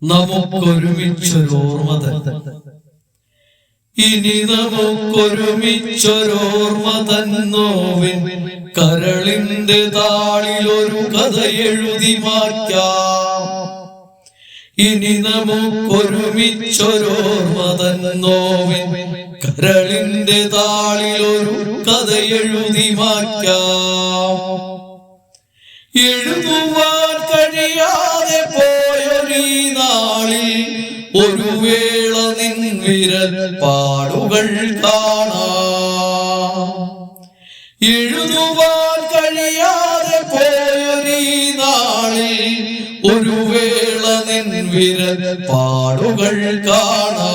നമുക്കൊരുമിച്ചൊരോർമ്മ ഇനി നമുക്കൊരുമിച്ചൊരോർമ്മ തന്നോവിൻ കരളിന്റെ താളിലൊരു കഥ എഴുതി മാറ്റാം. ഇനി നമുക്കൊരുമിച്ചൊരോർമ്മ തന്നോവിൻ കരളിന്റെ താളിലൊരു കഥ എഴുതി മാറ്റാം. എഴുതുവാൻ കഴിയാതെ പോയൊരീ നാളിൽ ഒരു വേള നിൻ വിരൽ പാടുകൾ കാണാം. എഴുതുവാൻ കഴിയാതെ പോയൊരീ നാളിൽ ഒരു വേള നിൻ വിരൽ പാടുകൾ കാണാം.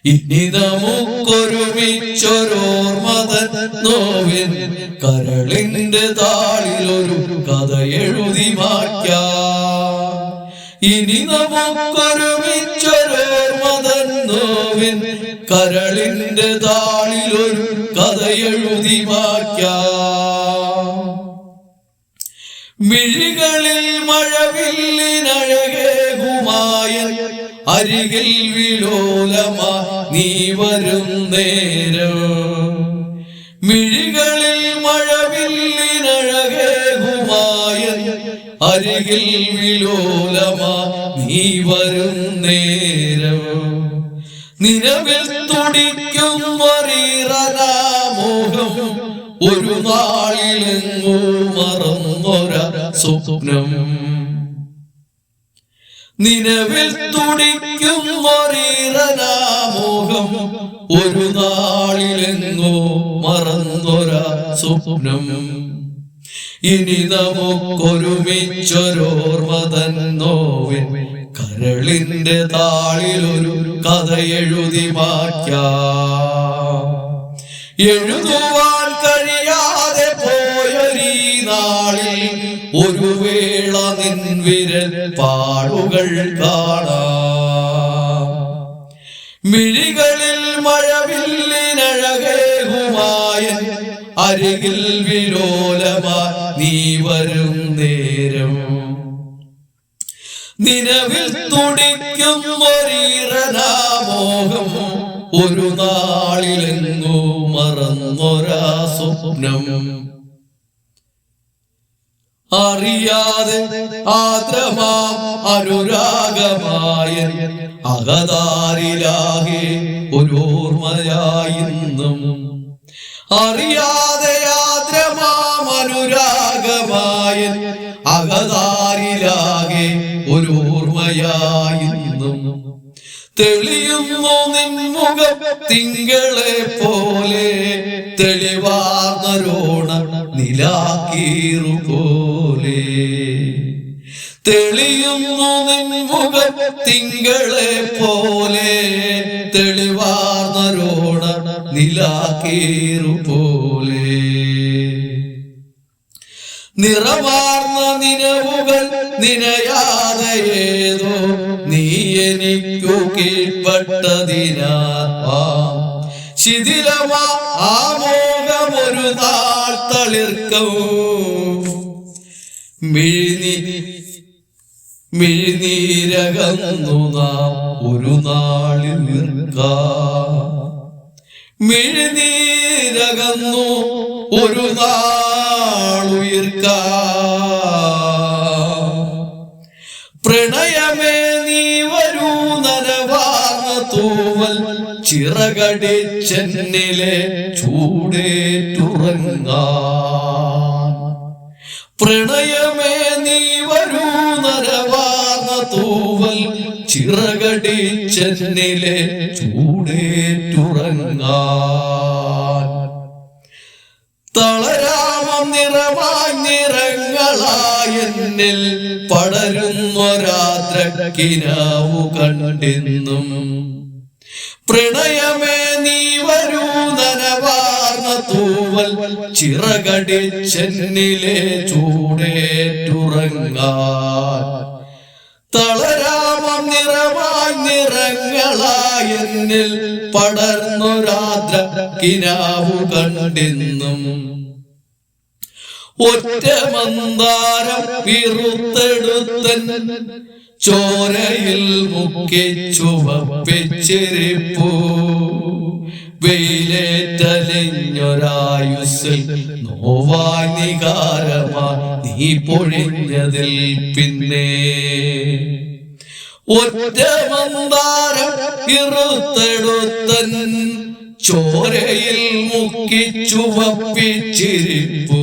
ഇനി നമുക്കൊരുമിച്ചൊരോർമ്മ തന്നോവിൻ കരളിന്റെ താളിലൊരു കഥ എഴുതി മാറ്റാം. ഇനി നമുക്കൊരുമിച്ചൊരോർമ്മ തന്നോവിൻ കരളിന്റെ താളിലൊരു കഥ എഴുതി മാറ്റാം. മിഴികളിൽ മഴവില്ലിനഴകേകുമായൻ അരികിൽ വിലോലമാ നീ വരും നേരം. മിഴികളിൽ മഴവില്ലിനഴകേകുമായൻ അരികിൽ വിലോലമാ നീ വരും നേരം. നിലവിൽ തുടിക്കും വരീറനാമോഹം ഒരു നാളിലെങ്ങോ മറന്നൊര സ്വപ്നം. നിലവിൽ തുടിക്കും വരീറനാമോഹം ഒരു നാളിലെങ്ങോ മറന്നൊര സ്വപ്നം. ഇനി നമുക്കൊരുമിച്ചൊരോർമ്മ തന്നോവിൻ കരളിന്റെ താളിലൊരു കഥ എഴുതി മാറ്റാം. എഴുതുവാൻ കഴിയാതെ പോയൊരീ നാളിൽ ഒരു വേള നിൻ വിരൽ പാടുകൾ കാണാം. മിഴികളിൽ മഴവില്ലിനഴകേകുമായൻ അരികിൽ വിലോലമാ നീ വരും നേരം. നിലവിൽ തുടിക്കും ഒരീറനാമോഹം ഒരു നാളിലെങ്ങോ മറന്നൊരാ സ്വപ്നം. അറിയാതെ ആദ്രമാം അനുരാഗമായ അകതാരിലാകെ ഒരോർമ്മയായിന്നും. അറിയാതെ ആദ്രമാം അനുരാഗമായ അകതാരിലാകെ ഒരോർമ്മയായിന്നും. തെളിയുന്നു നിൻമുഖം തിങ്കളെ പോലെ തെളിവാർന്നരോണ നിലാക്കീറു പോലെ. തെളിയുന്നു നിൻമുഖം തിങ്കളെ പോലെ തെളിവാർന്നരോണ നിലാക്കീറു പോലെ. നിറമാർന്ന നിലവുകൾ നിനയാതെ ഏതോ നീ എനിക്കു കീഴ്പ്പെട്ടതിനാ ശിഥിലമാ ആമോഹമൊരു നാൾ തളിർക്കും. മിഴിനീരകന്നു നാം ഒരു നാളിൽ നിൽക്കാം. മിഴിനീരകന്നു ഒരു നാളുയിർക്കാം. പ്രണയമേ നീ വരൂ നനവാർന്ന തൂവൽ ചിറകടിച്ചെന്നിലെ ചൂടേറ്റുറങ്ങാൻ. പ്രണയമേ നീ വരൂ നനവാർന്ന തൂവൽ ചിറകടിച്ചെന്നിലെ ചൂടേറ്റുറങ്ങാൻ. തളരാമം നിറമായി നിറങ്ങളായെന്നിൽ പടരുന്നൊരാദ്രക്കിനാവു കണ്ടെന്നും. പ്രണയമേ നീ വരൂ നനവാർന്ന തൂവൽ ചിറകടിച്ചെന്നിലെ ചൂടേറ്റുറങ്ങാൻ. തളരാമം നിറമായി നിറങ്ങളായെന്നിൽ പടർന്നൊരാദ്രക്കിനാവു കണ്ടെന്നും. ഒറ്റ മന്ദാരം വിറുത്തെടുത്തൻ ചോരയിൽ മുക്കി ചുവപ്പിച്ചിരിപ്പൂ വെയിലേറ്റലിഞ്ഞൊരായുസ്സിൽ നോവായി നികാരമാ നീ പൊഴിഞ്ഞതിൽ പിന്നെ ഒറ്റ മന്ദാരം ഇറുത്തെടുത്തൻ ചോരയിൽ മുക്കി ചുവപ്പിച്ചിരിപ്പൂ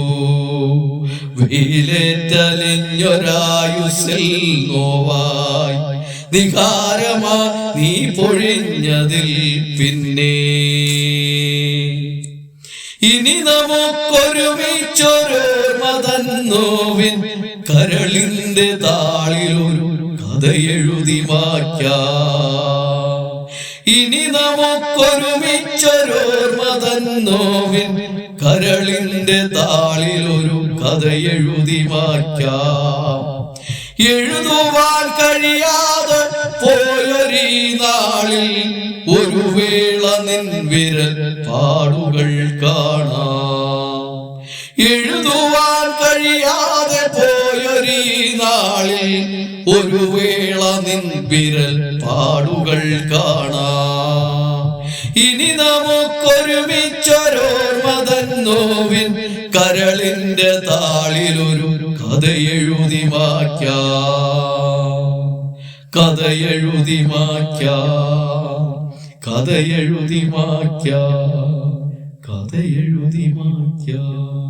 വെയിലേറ്റലിഞ്ഞൊരായുസ്സിൽ നോവായി നികാരമാ നീ പൊഴിഞ്ഞതിൽ പിന്നെ ഇനി നമുക്കൊരുമിച്ചൊരോർമ്മ തന്നോവിൻ കരളിന്റെ താളിലൊരു കഥയെഴുതി മായ്ക്കാം ഇനി നമുക്കൊരുമിച്ചൊരോർമ്മ തന്നോവിൻ കരളിന്റെ താളിലൊരു കഥയെഴുതി മായ്ക്കാം എഴുതുവാൻ കഴിയാതെ പോയൊരീ നാളിൽ ഒരു വേള നിൻ വിരൽ പാടുകൾ കാണാം എഴുതുവാൻ കഴിയാതെ പോയൊരീ നാളിൽ ഒരു വേള നിൻ വിരൽ പാടുകൾ കാണാം ഇനി നമുക്കൊരുമിച്ചൊരോർമ്മ തന്നോവിൻ കരളിന്റെ താളിലൊരു കഥയെഴുതി മായ്ക്കാം കഥയെഴുതി മായ്ക്കാം കഥയെഴുതി മായ്ക്കാം കഥയെഴുതി മായ്ക്കാം